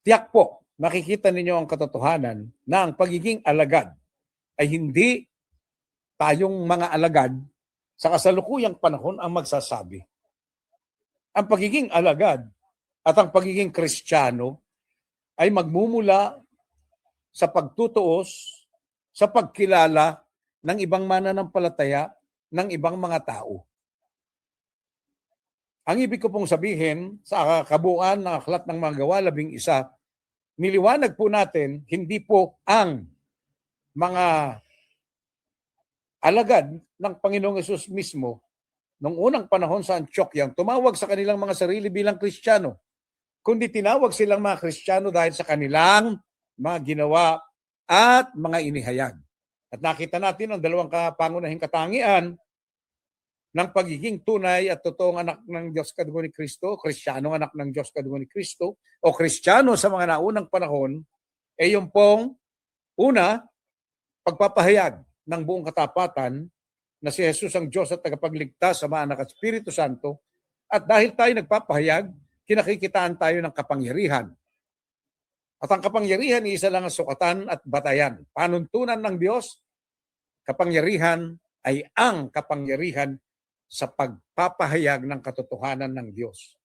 Tiyak po, makikita ninyo ang katotohanan na ang pagiging alagad ay hindi tayong mga alagad sa kasalukuyang panahon ang magsasabi. Ang pagiging alagad at ang pagiging Kristiyano ay magmumula sa pagtutuos, sa pagkilala ng ibang mananampalataya, ng ibang mga tao. Ang ibig ko pong sabihin sa kabuuan ng Aklat ng Mga Gawa 11, niliwanag po natin, hindi po ang mga alagad ng Panginoong Hesus mismo noong unang panahon sa Antioquia tumawag sa kanilang mga sarili bilang Kristiyano, kundi tinawag silang mga Kristiyano dahil sa kanilang mga ginawa at mga inihayag. At nakita natin ang dalawang pangunahing katangian ng pagiging tunay at totoong anak ng Diyos kadugo ni Kristo, Kristiyanong anak ng Diyos kadugo ni Kristo, o Kristiyano sa mga naunang panahon, ay yung pong una, pagpapahayag ng buong katapatan na si Jesus ang Diyos at tagapagligtas sa mga anak at Espiritu Santo. At dahil tayo nagpapahayag, kinakikitaan tayo ng kapangyarihan. At ang kapangyarihan, isa lang ang sukatan at batayan. Panuntunan ng Diyos, kapangyarihan ay ang kapangyarihan sa pagpapahayag ng katotohanan ng Diyos.